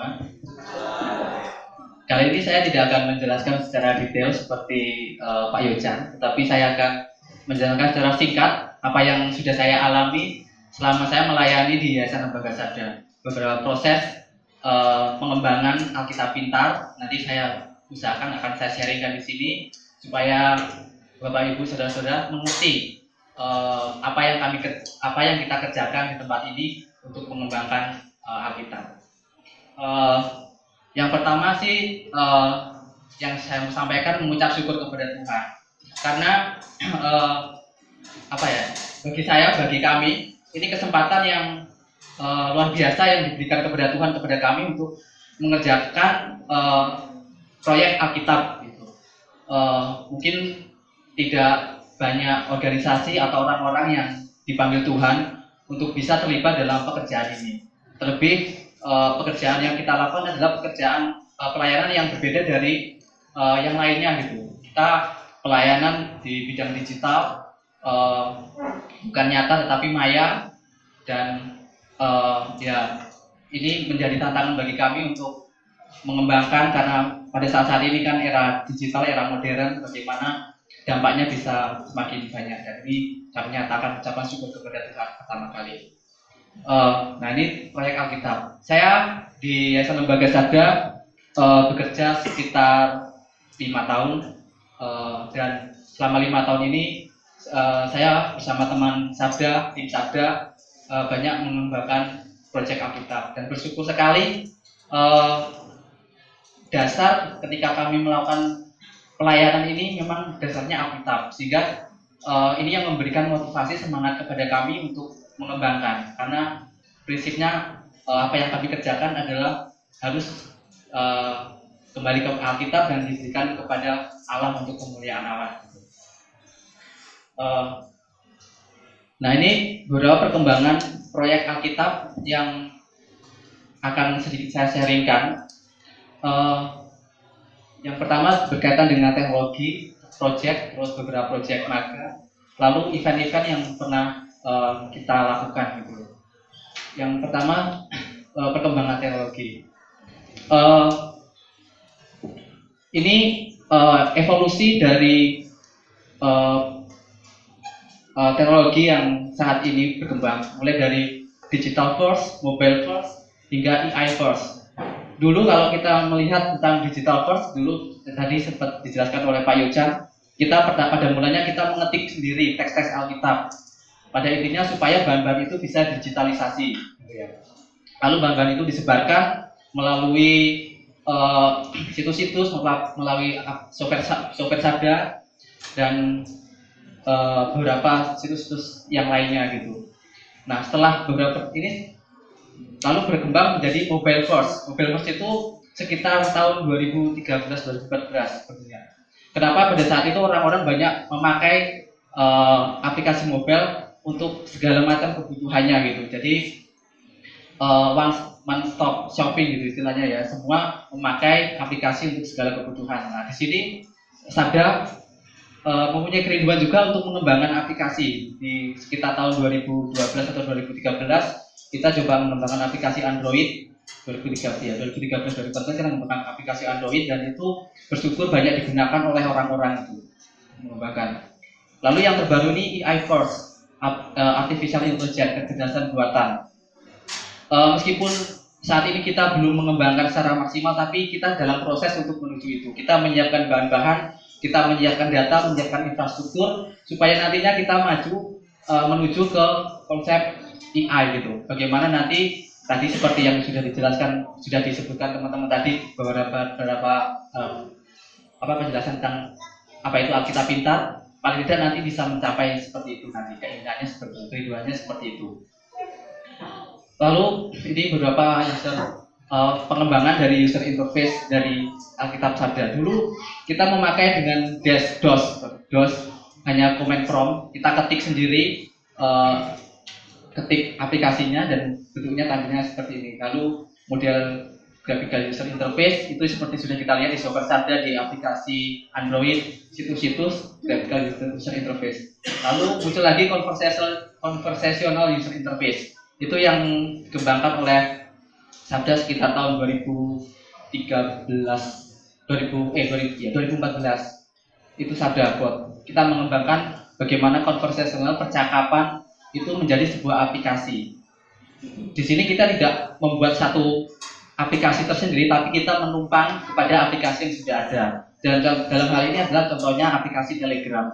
semua. Kali ini saya tidak akan menjelaskan secara detail seperti Pak Yojan, tetapi saya akan menjelaskan secara singkat apa yang sudah saya alami selama saya melayani di Yayasan Lembaga Sabda. Beberapa proses pengembangan Alkitab Pintar nanti saya usahakan akan saya sharingkan di sini supaya Bapak Ibu saudara-saudara mengerti apa yang kita kerjakan di tempat ini untuk mengembangkan Alkitab. Yang pertama sih yang saya mau sampaikan mengucap syukur kepada Tuhan karena bagi kami ini kesempatan yang luar biasa yang diberikan kepada Tuhan kepada kami untuk mengerjakan proyek Alkitab gitu. Mungkin tidak banyak organisasi atau orang-orang yang dipanggil Tuhan untuk bisa terlibat dalam pekerjaan ini. Terlebih pekerjaan yang kita lakukan adalah pekerjaan pelayanan yang berbeda dari yang lainnya gitu. Kita pelayanan di bidang digital bukan nyata tetapi maya, dan ini menjadi tantangan bagi kami untuk mengembangkan karena pada saat ini kan era digital, era modern, bagaimana dampaknya bisa semakin banyak, dan ini kami nyatakan ucapan syukur kepada Tuhan pertama kali. Nah ini proyek Alkitab. Saya di Yayasan Lembaga Sabda bekerja sekitar 5 tahun dan selama 5 tahun ini saya bersama teman Sabda, tim Sabda banyak mengembangkan proyek Alkitab, dan bersyukur sekali dasar ketika kami melakukan pelayanan ini memang dasarnya Alkitab, sehingga ini yang memberikan motivasi semangat kepada kami untuk mengembangkan, karena prinsipnya apa yang kami kerjakan adalah harus kembali ke Alkitab dan diberikan kepada Allah untuk kemuliaan Allah. Nah ini beberapa perkembangan proyek Alkitab yang akan sedikit saya sharingkan. Yang pertama berkaitan dengan teknologi, proyek, terus beberapa proyek magang, lalu event-event yang pernah kita lakukan gitu. Yang pertama perkembangan teknologi. Ini evolusi dari teknologi yang saat ini berkembang, mulai dari digital first, mobile first, hingga AI first. Dulu kalau kita melihat tentang digital first, dulu tadi sempat dijelaskan oleh Pak Yojan, kita pada mulanya kita mengetik sendiri teks-teks Alkitab. Pada intinya supaya bahan-bahan itu bisa digitalisasi. Lalu bahan-bahan itu disebarkan melalui situs-situs, melalui software Sabda, dan beberapa situs-situs yang lainnya gitu. Nah setelah beberapa ini lalu berkembang menjadi mobile first. Mobile first itu sekitar tahun 2013-2014 sebenarnya. Kenapa pada saat itu orang-orang banyak memakai aplikasi mobile untuk segala macam kebutuhannya gitu. Jadi one stop shopping gitu istilahnya ya. Semua memakai aplikasi untuk segala kebutuhan. Nah di sini Sabda mempunyai kerinduan juga untuk mengembangkan aplikasi. Di sekitar tahun 2012 atau 2013 kita coba mengembangkan aplikasi Android. 2013-2014 kita mengembangkan aplikasi Android, dan itu bersyukur banyak digunakan oleh orang-orang itu mengembangkan. Lalu yang terbaru ini AI first, artificial intelligence, kecerdasan buatan. Meskipun saat ini kita belum mengembangkan secara maksimal, tapi kita dalam proses untuk menuju itu. Kita menyiapkan bahan-bahan, kita menyiapkan data, menyiapkan infrastruktur supaya nantinya kita maju menuju ke konsep AI gitu. Bagaimana nanti tadi seperti yang sudah dijelaskan, sudah disebutkan teman-teman tadi beberapa penjelasan tentang apa itu Alkitab Pintar, paling tidak nanti bisa mencapai seperti itu nanti, keinginannya seperti itu, kerinduannya seperti itu. Lalu ini beberapa pengembangan dari user interface dari Alkitab Sabda. Dulu kita memakai dengan DOS hanya command prompt, kita ketik sendiri, ketik aplikasinya dan bentuknya tampilnya seperti ini. Lalu model graphical user interface itu seperti sudah kita lihat di software Sabda, di aplikasi Android, situs-situs graphical user interface. Lalu muncul lagi conversational user interface. Itu yang dikembangkan oleh Sabda sekitar tahun 2014 itu Sabda Bot. Kita mengembangkan bagaimana konversasional percakapan itu menjadi sebuah aplikasi. Di sini kita tidak membuat satu aplikasi tersendiri, tapi kita menumpang kepada aplikasi yang sudah ada. Dan dalam hal ini adalah contohnya aplikasi Telegram.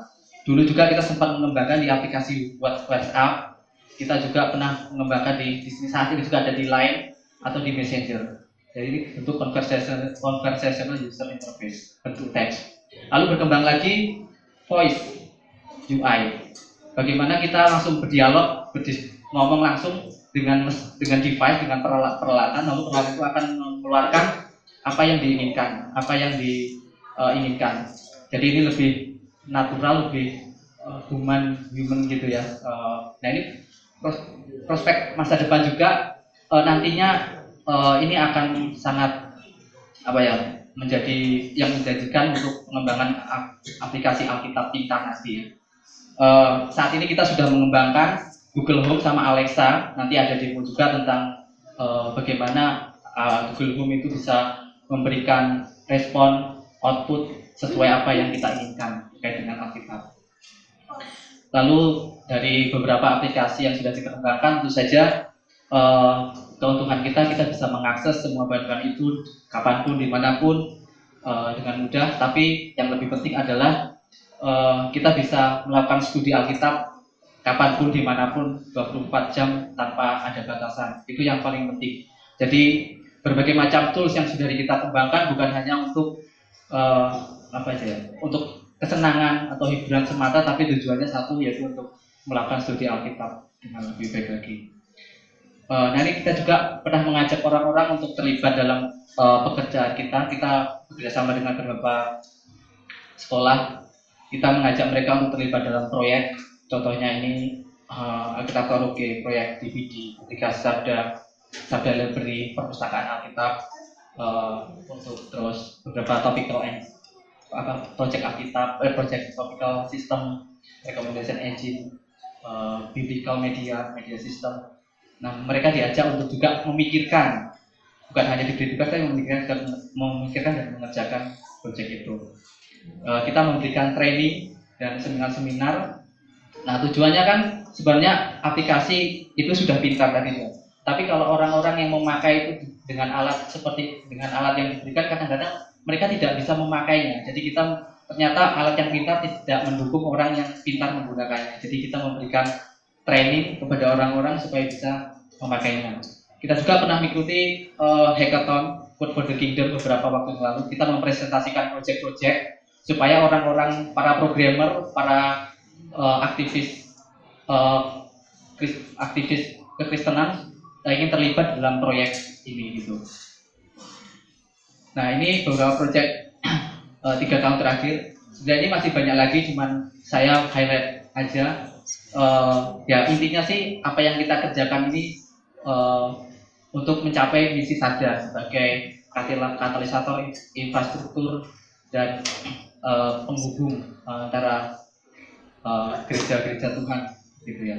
Dulu juga kita sempat mengembangkan di aplikasi WhatsApp. Kita juga pernah mengembangkan di sini, saat ini juga ada di Line atau di Messenger. Jadi ini bentuk conversational user interface, bentuk teks. Lalu berkembang lagi voice UI. Bagaimana kita langsung berdialog, ngomong langsung dengan device, dengan peralatan, lalu peralatan itu akan mengeluarkan apa yang diinginkan, diinginkan. Jadi ini lebih natural, lebih human gitu ya. Nah ini prospek masa depan juga nantinya ini akan sangat menjadikan untuk pengembangan aplikasi Alkitab pintar nanti ya. Saat ini kita sudah mengembangkan Google Home sama Alexa. Nanti ada demo juga tentang bagaimana Google Home itu bisa memberikan respon output sesuai apa yang kita inginkan terkait dengan Alkitab. Lalu dari beberapa aplikasi yang sudah dikembangkan, tentu saja keuntungan kita bisa mengakses semua bahan-bahan itu kapanpun, dimanapun dengan mudah. Tapi yang lebih penting adalah kita bisa melakukan studi Alkitab kapanpun, dimanapun, 24 jam tanpa ada batasan. Itu yang paling penting. Jadi berbagai macam tools yang sudah kita kembangkan bukan hanya untuk untuk kesenangan atau hiburan semata, tapi tujuannya satu, yaitu untuk melakukan studi Alkitab dengan lebih baik lagi. Nah ini kita juga pernah mengajak orang-orang untuk terlibat dalam pekerjaan kita. Kita bekerjasama dengan beberapa sekolah. Kita mengajak mereka untuk terlibat dalam proyek. Contohnya ini Alkitab Karaoke, proyek DVD, aplikasi Sabda Library, perpustakaan Alkitab, untuk terus beberapa topical project Alkitab, project topical system, recommendation engine, biblical media system. Nah, mereka diajak untuk juga memikirkan, bukan hanya diberi tugas, tapi memikirkan dan mengerjakan proyek itu. Kita memberikan training dan seminar-seminar. Nah, tujuannya kan sebenarnya aplikasi itu sudah pintar tadi, tapi kalau orang-orang yang memakai itu dengan alat yang diberikan, kadang-kadang mereka tidak bisa memakainya. Jadi ternyata alat yang pintar tidak mendukung orang yang pintar menggunakannya. Jadi kita memberikan training kepada orang-orang supaya bisa memakainya. Kita juga pernah mengikuti hackathon Code for the Kingdom beberapa waktu yang lalu. Kita mempresentasikan proyek-proyek supaya orang-orang, para programmer, para aktivis kekristenan ingin terlibat dalam proyek ini gitu. Nah ini beberapa proyek 3 tahun terakhir. Sebenarnya ini masih banyak lagi, cuman saya highlight aja. Ya intinya sih apa yang kita kerjakan ini untuk mencapai misi Sabda sebagai katalisator infrastruktur dan penghubung antara gereja-gereja Tuhan gitu ya.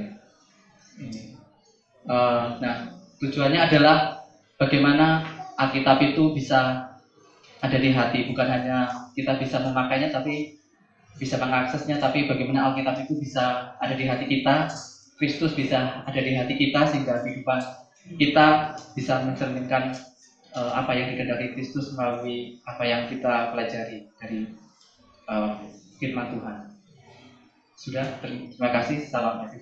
Nah tujuannya adalah bagaimana Alkitab itu bisa ada di hati, bukan hanya kita bisa memakainya tapi bisa mengaksesnya, tapi bagaimana Alkitab itu bisa ada di hati kita, Kristus bisa ada di hati kita, sehingga kehidupan kita bisa mencerminkan apa yang dikehendaki Kristus melalui apa yang kita pelajari dari firman Tuhan. Sudah, terima kasih. Salam kasih.